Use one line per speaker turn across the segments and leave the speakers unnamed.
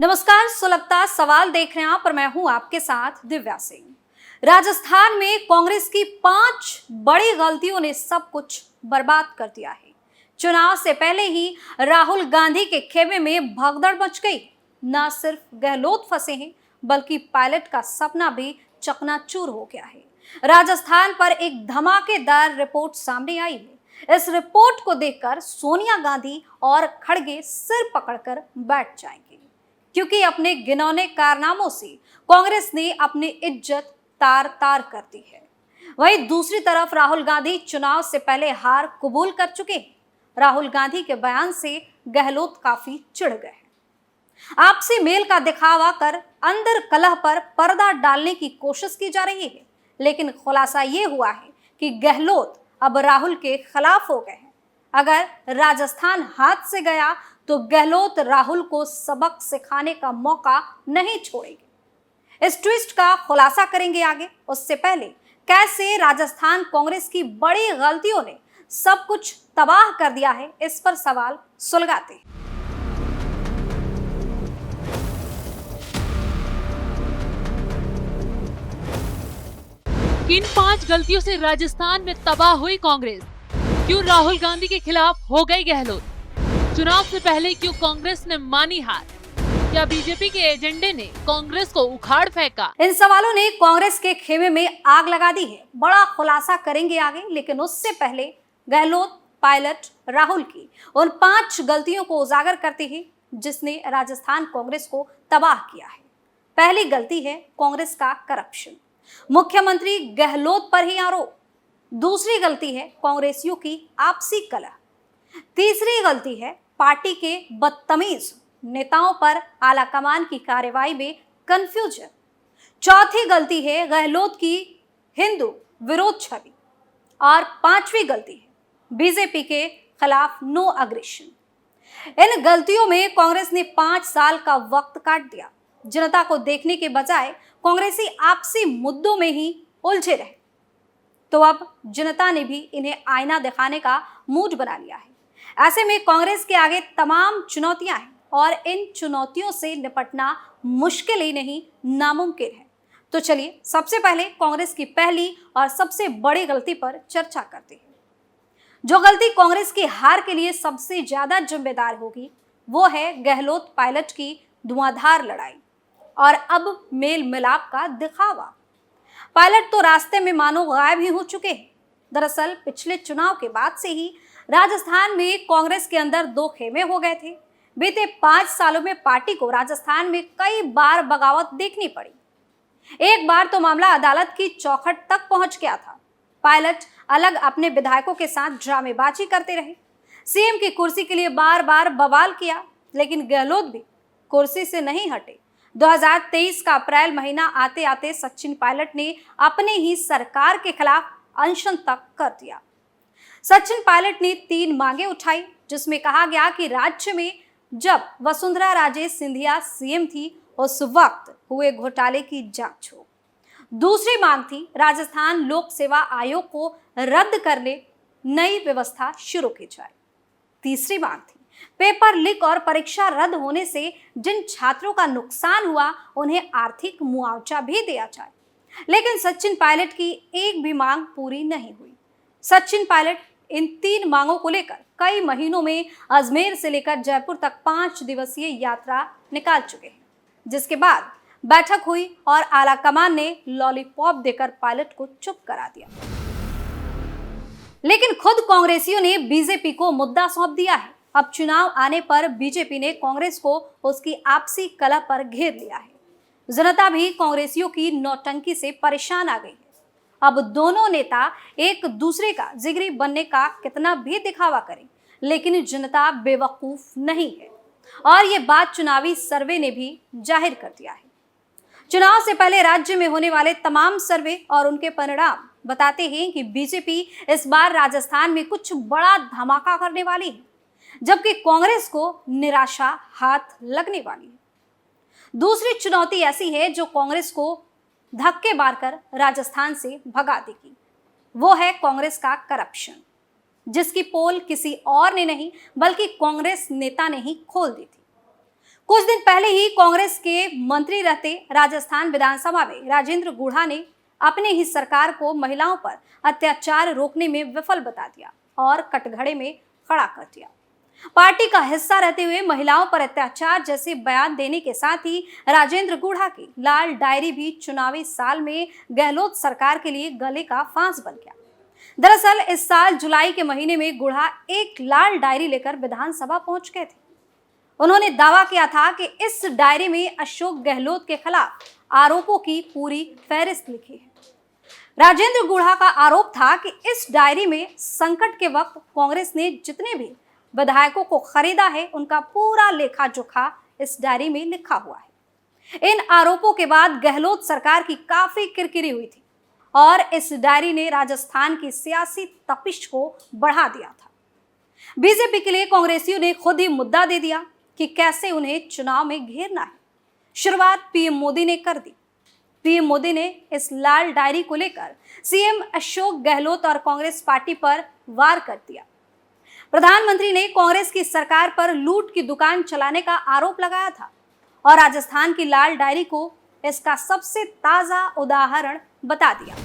नमस्कार, सुलगता सवाल देख रहे हैं आप और मैं हूं आपके साथ दिव्या सिंह। राजस्थान में कांग्रेस की 5 बड़ी गलतियों ने सब कुछ बर्बाद कर दिया है। चुनाव से पहले ही राहुल गांधी के खेमे में भगदड़ मच गई। न सिर्फ गहलोत फंसे हैं, बल्कि पायलट का सपना भी चकनाचूर हो गया है। राजस्थान पर एक धमाकेदार रिपोर्ट सामने आई है। इस रिपोर्ट को देखकर सोनिया गांधी और खड़गे सिर पकड़कर बैठ जाएंगे, क्योंकि अपने घिनौने कारनामों से कांग्रेस ने अपनी इज्जत तार तार कर दी है। वहीं दूसरी तरफ राहुल गांधी चुनाव से पहले हार कबूल कर चुके हैं। राहुल गांधी के बयान से गहलोत काफी चिढ़ गए हैं। आपसी मेल का दिखावा कर अंदर कलह पर पर्दा डालने की कोशिश की जा रही है, लेकिन खुलासा ये हुआ है कि गहलोत अब राहुल के खिलाफ हो गए हैं। अगर राजस्थान हाथ से गया तो गहलोत राहुल को सबक सिखाने का मौका नहीं छोड़ेंगे। इस ट्विस्ट का खुलासा करेंगे आगे। उससे पहले कैसे राजस्थान कांग्रेस की बड़ी गलतियों ने सब कुछ तबाह कर दिया है, इस पर सवाल सुलगाते हैं।
किन 5 गलतियों से राजस्थान में तबाह हुई कांग्रेस? क्यों राहुल गांधी के खिलाफ हो गई गहलोत? चुनाव से पहले क्यों कांग्रेस ने मानी हार? क्या बीजेपी के एजेंडे ने कांग्रेस को उखाड़ फेंका?
इन सवालों ने कांग्रेस के खेमे में आग लगा दी है। बड़ा खुलासा करेंगे आगे, लेकिन उससे पहले गहलोत, पायलट, राहुल की उन 5 गलतियों को उजागर करते हैं जिसने राजस्थान कांग्रेस को तबाह किया है। पहली गलती है कांग्रेस का करप्शन। मुख्यमंत्री गहलोत पर ही आरोप। दूसरी गलती है कांग्रेसियों की आपसी कलह। तीसरी गलती है पार्टी के बदतमीज नेताओं पर आलाकमान की कार्रवाई में कंफ्यूजन। चौथी गलती है गहलोत की हिंदू विरोध छवि। और 5वीं गलती है बीजेपी के खिलाफ नो अग्रेशन। इन गलतियों में कांग्रेस ने 5 साल का वक्त काट दिया। जनता को देखने के बजाय कांग्रेसी आपसी मुद्दों में ही उलझे रहे। तो अब जनता ने भी इन्हें आईना दिखाने का मूड बना लिया है। ऐसे में कांग्रेस के आगे तमाम चुनौतियां हैं और इन चुनौतियों से निपटना मुश्किल ही नहीं, नामुमकिन है। तो चलिए सबसे पहले कांग्रेस की पहली और सबसे बड़ी गलती पर चर्चा करते हैं। जो गलती कांग्रेस की हार के लिए सबसे ज्यादा जिम्मेदार होगी वो है गहलोत पायलट की धुआंधार लड़ाई और अब मेल मिलाप का दिखावा। पायलट तो रास्ते में मानो गायब ही हो चुके हैं। दरअसल पिछले चुनाव के बाद से ही राजस्थान में कांग्रेस के अंदर 2 खेमे हो गए थे। बीते 5 सालों में पार्टी को राजस्थान में कई बार बगावत देखनी पड़ी। एक बार तो मामला अदालत की चौखट तक पहुंच गया था। पायलट अलग अपने विधायकों के साथ ड्रामेबाजी करते रहे। सीएम की कुर्सी के लिए बार बार बवाल किया, लेकिन गहलोत भी कुर्सी से नहीं हटे। 2023 का अप्रैल महीना आते आते सचिन पायलट ने अपने ही सरकार के खिलाफ अनशन तक कर दिया। सचिन पायलट ने 3 मांगे उठाई, जिसमें कहा गया कि राज्य में जब वसुंधरा राजे सिंधिया सीएम थी उस वक्त हुए घोटाले की जांच हो। दूसरी मांग थी राजस्थान लोक सेवा आयोग को रद्द करने नई व्यवस्था शुरू की जाए। तीसरी मांग थी पेपर लीक और परीक्षा रद्द होने से जिन छात्रों का नुकसान हुआ उन्हें आर्थिक मुआवजा भी दिया जाए। लेकिन सचिन पायलट की एक भी मांग पूरी नहीं हुई। सचिन पायलट इन 3 मांगों को लेकर कई महीनों में अजमेर से लेकर जयपुर तक 5 दिवसीय यात्रा निकाल चुके हैं, जिसके बाद बैठक हुई और आलाकमान ने लॉलीपॉप देकर पायलट को चुप करा दिया। लेकिन खुद कांग्रेसियों ने बीजेपी को मुद्दा सौंप दिया है। अब चुनाव आने पर बीजेपी ने कांग्रेस को उसकी आपसी कलह पर घेर लिया है। जनता भी कांग्रेसियों की नौटंकी से परेशान आ गई है। अब दोनों नेता एक दूसरे का जिगरी बनने का कितना भी दिखावा करें, लेकिन जनता बेवकूफ नहीं है और ये बात चुनावी सर्वे ने भी जाहिर कर दिया है। चुनाव से पहले राज्य में होने वाले तमाम सर्वे और उनके परिणाम बताते हैं कि बीजेपी इस बार राजस्थान में कुछ बड़ा धमाका करने वाली है, जबकि कांग्रेस को निराशा हाथ लगने वाली है। दूसरी चुनौती ऐसी है जो कांग्रेस को धक्के मारकर राजस्थान से भगा देगी। वो है कांग्रेस का करप्शन, जिसकी पोल किसी और ने नहीं बल्कि कांग्रेस नेता ने ही खोल दी थी। कुछ दिन पहले ही कांग्रेस के मंत्री रहते राजस्थान विधानसभा में राजेंद्र गुढ़ा ने अपने ही सरकार को महिलाओं पर अत्याचार रोकने में विफल बता दिया और कटघरे में खड़ा कर दिया। पार्टी का हिस्सा रहते हुए महिलाओं पर अत्याचार जैसे बयान देने के साथ ही राजेंद्र गुढ़ा की लाल डायरी भी चुनावी साल में गहलोत सरकार के लिए गले का फांस बन गया। दरअसल इस साल जुलाई के महीने में गुढ़ा एक लाल डायरी लेकर विधानसभा पहुंच गए थे। उन्होंने दावा किया था कि इस डायरी में अशोक गहलोत के खिलाफ आरोपों की पूरी फहरिस्त लिखी है। राजेंद्र गुढ़ा का आरोप था कि इस डायरी में संकट के वक्त कांग्रेस ने जितने भी विधायकों को खरीदा है उनका पूरा लेखा जोखा इस डायरी में लिखा हुआ है। इन आरोपों के बाद गहलोत सरकार की काफी किरकिरी हुई थी और इस डायरी ने राजस्थान की सियासी तपिश को बढ़ा दिया था। बीजेपी के लिए कांग्रेसियों ने खुद ही मुद्दा दे दिया कि कैसे उन्हें चुनाव में घेरना है। शुरुआत पीएम मोदी ने कर दी। पीएम मोदी ने इस लाल डायरी को लेकर सीएम अशोक गहलोत और कांग्रेस पार्टी पर वार कर दिया। प्रधानमंत्री ने कांग्रेस की सरकार पर लूट की दुकान चलाने का आरोप लगाया था और राजस्थान की लाल डायरी को इसका सबसे ताजा उदाहरण बता दिया।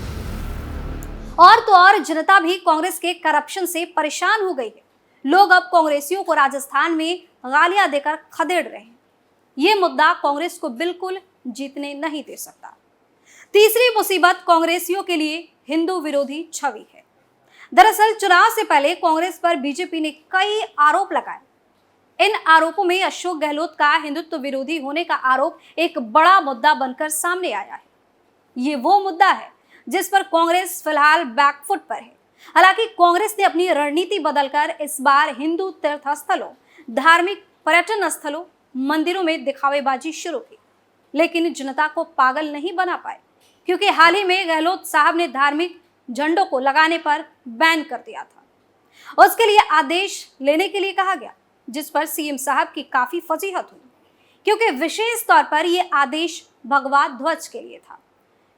और तो और जनता भी कांग्रेस के करप्शन से परेशान हो गई है। लोग अब कांग्रेसियों को राजस्थान में गालियां देकर खदेड़ रहे हैं। ये मुद्दा कांग्रेस को बिल्कुल जीतने नहीं दे सकता। तीसरी मुसीबत कांग्रेसियों के लिए हिंदू विरोधी छवि है। दरअसल चुनाव से पहले कांग्रेस पर बीजेपी ने कई आरोप लगाए। इन आरोपों में अशोक गहलोत का हिंदुत्व विरोधी होने का आरोप एक बड़ा मुद्दा बनकर सामने आया है। ये वो मुद्दा है जिस पर कांग्रेस फिलहाल बैकफुट पर है। हालांकि कांग्रेस ने अपनी रणनीति बदलकर इस बार हिंदू तीर्थ स्थलों, धार्मिक पर्यटन स्थलों, मंदिरों में दिखावेबाजी शुरू की, लेकिन जनता को पागल नहीं बना पाए, क्योंकि हाल ही में गहलोत साहब ने धार्मिक झंडों को लगाने पर बैन कर दिया था। उसके लिए आदेश लेने के लिए कहा गया, जिस पर सीएम साहब की काफी फजीहत हुई, क्योंकि विशेष तौर पर यह आदेश भगवा ध्वज के लिए था।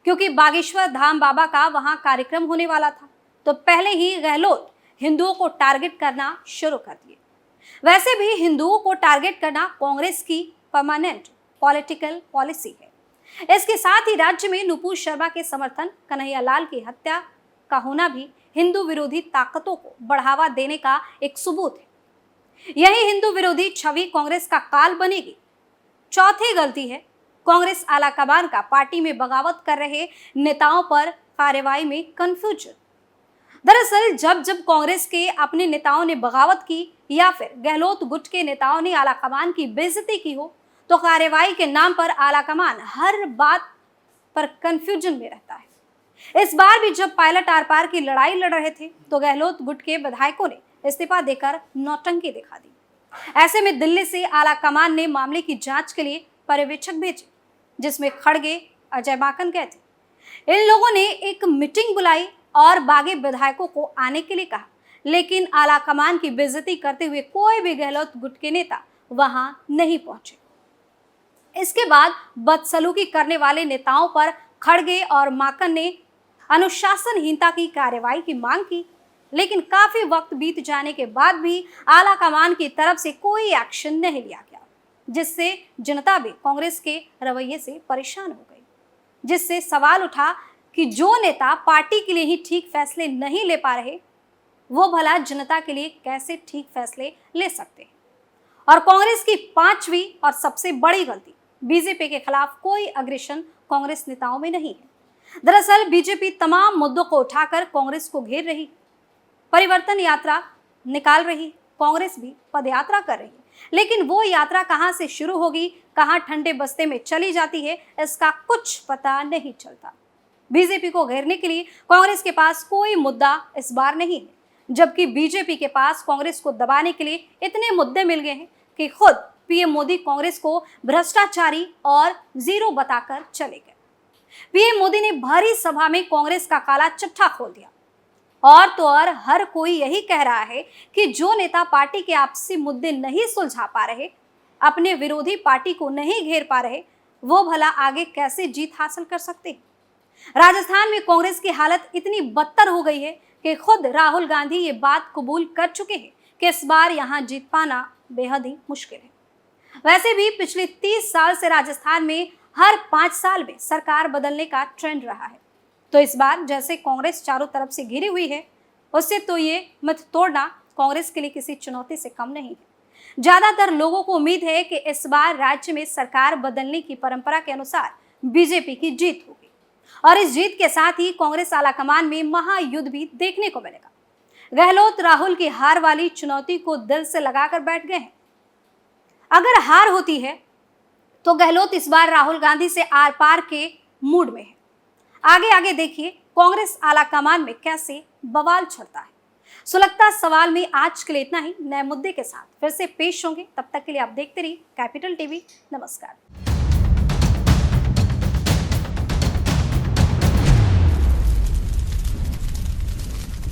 क्योंकि बागेश्वर धाम बाबा का वहां कार्यक्रम होने वाला था, तो पहले ही गहलोत हिंदुओं को टारगेट करना शुरू कर दिए। वैसे भी हिंदुओं को टारगेट करना कांग्रेस की परमानेंट पॉलिटिकल पॉलिसी है। इसके साथ ही राज्य में नुपुर शर्मा के समर्थन कन्हैया लाल की हत्या का होना भी हिंदू विरोधी ताकतों को बढ़ावा देने का एक सबूत है। यही हिंदू विरोधी छवि कांग्रेस का काल बनेगी। चौथी गलती है कांग्रेस आलाकमान का पार्टी में बगावत कर रहे नेताओं पर कार्रवाई में कंफ्यूजन। दरअसल जब जब कांग्रेस के अपने नेताओं ने बगावत की या फिर गहलोत गुट के नेताओं ने आलाकमान की बेइज्जती की हो, तो कार्रवाई के नाम पर आलाकमान हर बात पर कंफ्यूजन में रहता है। इस बार भी जब पायलट आर पार की लड़ाई लड़ रहे थे, तो गहलोत गुट के विधायकों ने इस्तीफा देकर नौटंकी दिखा दी। ऐसे में दिल्ली से आलाकमान ने मामले की जांच के लिए पर्यवेक्षक भेजे, जिसमें खड़गे, अजय माकन गए थे। इन लोगों ने एक मीटिंग बुलाई और बागी विधायकों को आने के लिए कहा, लेकिन आलाकमान की बेइज्जती करते हुए कोई भी गहलोत गुट के नेता वहां नहीं पहुंचे। इसके बाद बदसलूकी करने वाले नेताओं पर खड़गे और माकन ने अनुशासनहीनता की कार्रवाई की मांग की, लेकिन काफी वक्त बीत जाने के बाद भी आलाकमान की तरफ से कोई एक्शन नहीं लिया गया, जिससे जनता भी कांग्रेस के रवैये से परेशान हो गई। जिससे सवाल उठा कि जो नेता पार्टी के लिए ही ठीक फैसले नहीं ले पा रहे, वो भला जनता के लिए कैसे ठीक फैसले ले सकते हैं। और कांग्रेस की पांचवी और सबसे बड़ी गलती, बीजेपी के खिलाफ कोई अग्रेशन कांग्रेस नेताओं में नहीं है। दरअसल बीजेपी तमाम मुद्दों को उठाकर कांग्रेस को घेर रही, परिवर्तन यात्रा निकाल रही, कांग्रेस भी पदयात्रा कर रही है, लेकिन वो यात्रा कहां से शुरू होगी, कहां ठंडे बस्ते में चली जाती है, इसका कुछ पता नहीं चलता। बीजेपी को घेरने के लिए कांग्रेस के पास कोई मुद्दा इस बार नहीं है, जबकि बीजेपी के पास कांग्रेस को दबाने के लिए इतने मुद्दे मिल गए हैं कि खुद पीएम मोदी कांग्रेस को भ्रष्टाचारी और जीरो बताकर चले गए। पीएम मोदी ने भरी सभा में कांग्रेस का काला चिट्ठा खोल दिया। और तो और हर कोई यही कह रहा है कि जो नेता पार्टी के आपसी मुद्दे नहीं सुलझा पा रहे, अपने विरोधी पार्टी को नहीं घेर पा रहे, वो भला आगे कैसे जीत हासिल कर सकते हैं। राजस्थान में कांग्रेस की हालत इतनी बदतर हो गई है कि खुद राहुल गांधी ये बात कबूल कर चुके हैं कि इस बार यहां जीत पाना बेहद ही मुश्किल है। वैसे भी पिछले 30 साल से राजस्थान में हर 5 साल में सरकार बदलने का ट्रेंड रहा है। तो इस बार जैसे कांग्रेस चारों तरफ से घिरी हुई है, उससे तो ये मिथ तोड़ना कांग्रेस के लिए किसी चुनौती से कम नहीं है। ज्यादातर लोगों को उम्मीद है कि इस बार राज्य में सरकार बदलने की परंपरा के अनुसार बीजेपी की जीत होगी और इस जीत के साथ ही कांग्रेस आलाकमान में महायुद्ध भी देखने को मिलेगा। गहलोत राहुल की हार वाली चुनौती को दिल से लगाकर बैठ गए हैं। अगर हार होती है तो गहलोत इस बार राहुल गांधी से आर पार के मूड में है। आगे आगे देखिए कांग्रेस आलाकमान में कैसे बवाल छड़ता है। सुलगता सवाल में आज के लिए इतना ही। नए मुद्दे के साथ फिर से पेश होंगे, तब तक के लिए आप देखते रहिए कैपिटल टीवी। नमस्कार।